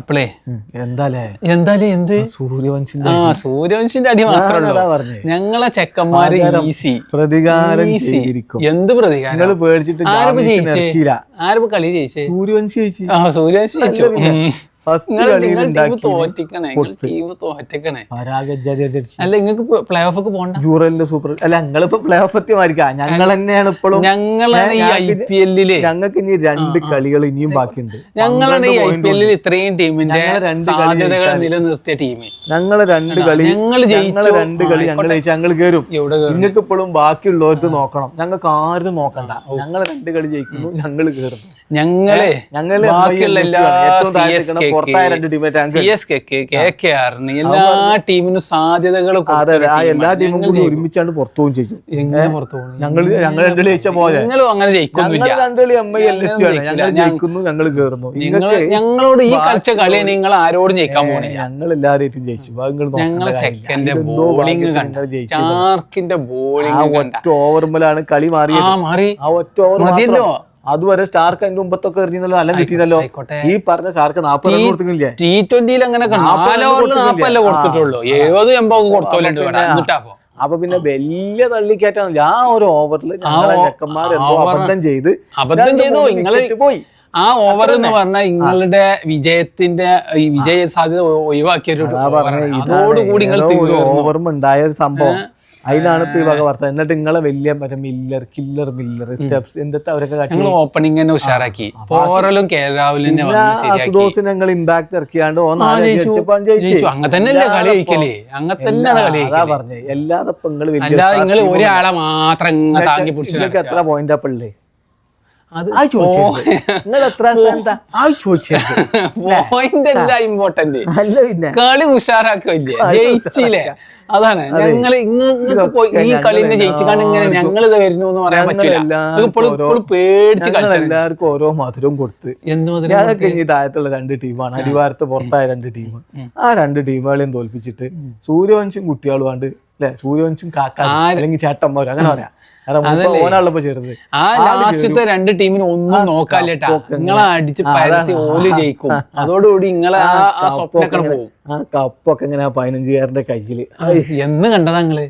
അപ്പളേ എന്തായാലും എന്ത് സൂര്യവംശിന്റെ അടി മാത്രമേ ഞങ്ങളെ ചെക്കന്മാര് ഈസി പ്രതികാരം എന്ത് പ്രതികാരം പേടിച്ചിട്ട് ആരിപ്പോ കളി ജയിച്ചേ? സൂര്യവംശി ജയിച്ചു. സൂര്യവംശി ജയിച്ചു. തോറ്റിക്കണേ അല്ല നിങ്ങൾക്ക് പ്ലേ ഓഫ് ഒക്കെ പോകണ്ട. സൂപ്പർ അല്ല ഞങ്ങളിപ്പോ പ്ലേ ഓഫ് എത്തിമാരിക്കാം. ഞങ്ങൾ തന്നെയാണ് ഇപ്പോഴും ഞങ്ങളാണ് ഈ IPL ഞങ്ങൾക്ക് ഇനി 2 കളികൾ ഇനിയും ബാക്കിയുണ്ട്. ഞങ്ങളാണ് ഈ IPL ഇത്രയും ടീമിന്റെ സാധ്യതകൾ നിലനിർത്തിയ ടീം. ഞങ്ങള് 2 കളി ഞങ്ങൾ ജയിച്ചു. ഞങ്ങൾ കയറും. നിങ്ങൾക്ക് ഇപ്പോഴും ബാക്കിയുള്ളവർക്ക് നോക്കണം. ഞങ്ങൾക്ക് ആരും നോക്കണ്ട. ഞങ്ങൾ 2 കളി ജയിക്കുന്നു. ഞങ്ങൾ കയറുന്നു. ഞങ്ങള് ബാക്കിയുള്ള എല്ലാ എല്ലാ ടീമിനും സാധ്യതകൾ എല്ലാ ടീമും കൂടി ഒരുമിച്ചാണ് പുറത്തുപോകും ചെയ്യും. ഞങ്ങൾ 2 കളി ജയിച്ച പോലെ നിങ്ങളും അങ്ങനെ ജയിക്കൊന്നുമില്ല. 2 കളി ഞങ്ങൾ ജയിക്കുന്നു. ഞങ്ങൾ കയറുന്നു. ഞങ്ങളോട് ഈ കളിച്ച കളി നിങ്ങൾ ആരോടും ജയിക്കാൻ പോണില്ല. ഞങ്ങൾ എല്ലാവരും ജയിച്ചു. ഞങ്ങളെ ചെക്കന്റെ ബോളിംഗ് കണ്ട സ്റ്റാർക്കിന്റെ ബോളിംഗ് ഒറ്റ ഓവർമലാണ് കളി മാറി. ആ ഒറ്റ ഓവർ മതിയല്ലോ. അതുവരെ സ്റ്റാർക്ക് അതിന്റെ മുമ്പത്തൊക്കെ എറിഞ്ഞല്ലോ. അല്ല കിട്ടിയതല്ലോ. ഈ പറഞ്ഞ സ്റ്റാർക്ക് 40 റൺ കൊടുത്തിട്ടില്ലേ? T20 അങ്ങനെ 4 ഓവറിൽ 40 കൊടുത്തിട്ടുള്ളൂ. 70-80 കൊടുത്തോലുണ്ട്. അപ്പൊ പിന്നെ വലിയ തള്ളിക്കയറ്റാണ്. ആ ഒരു ഓവറിൽ ചെക്കന്മാരെന്തോ അബദ്ധം ചെയ്തു. നിങ്ങള് പോയി. ആ ഓവർ എന്ന് പറഞ്ഞാൽ നിങ്ങളുടെ വിജയത്തിന്റെ വിജയ സാധ്യത ഒഴിവാക്കിയൊരു ഇതോടുകൂടി ഓവർമ ഉണ്ടായ ഒരു സംഭവം. അതിനാണ് ഇപ്പൊ ഈ വക വാർത്ത. എന്നിട്ട് നിങ്ങളെ വലിയ കില്ലർ സ്റ്റെപ്സ് അവരൊക്കെ ഓപ്പണിംഗ് തന്നെ ഉഷാറാക്കി. ഞങ്ങൾ ഇമ്പാക്ട് ഇറക്കിയാണ്ട് അങ്ങനെ തന്നെയല്ലേ കളി കഴിക്കല്. അങ്ങനെ തന്നെയാണ് കളി. അതാ പറഞ്ഞേ. അല്ലാതെ നിങ്ങൾ ഒരാളെ മാത്രം താങ്ങി പിടിച്ചു. എത്ര പോയിന്റ് അപ്പള്ളേ? പോയിന്റ് അല്ല ഇമ്പോർട്ടന്റ്. കളി ഉഷാറാക്കില്ലേ? ജയിച്ചില്ലേ? അതാണ് ഞങ്ങൾ ഈ കളിനെ ജയിച്ചാണ്ട് ഇങ്ങനെ ഞങ്ങൾ ഇത് വരുന്നു എന്ന് പറയാൻ പറ്റില്ല. ഇപ്പോഴും പേടിച്ച് എല്ലാവർക്കും ഓരോ മധുരവും കൊടുത്ത് ഞാനൊക്കെ ഈ താഴത്തുള്ള 2 ടീമാണ്. അടിവാരത്ത് പുറത്തായ 2 ടീം. ആ 2 ടീമുകളെയും തോൽപ്പിച്ചിട്ട് സൂര്യവംശും കുട്ടികളും ആണ്ട് അല്ലെ, സൂര്യവംശും കാക്ക അല്ലെങ്കിൽ ചേട്ടന്മാരും അങ്ങനെ പറയാം. ആ ലാസ്റ്റത്തെ 2 ടീമിന് ഒന്നും നോക്കാല്ലേട്ടാ. നിങ്ങളെ അടിച്ച് പരത്തി ഓല് ജയിക്കും. അതോടുകൂടി നിങ്ങളെ ആ സ്വപ്നമൊക്കെ പോകും. ആ കപ്പൊക്കെ ഇങ്ങനെ 15 കയ്യില് എന്ന് കണ്ടതാ നിങ്ങള്.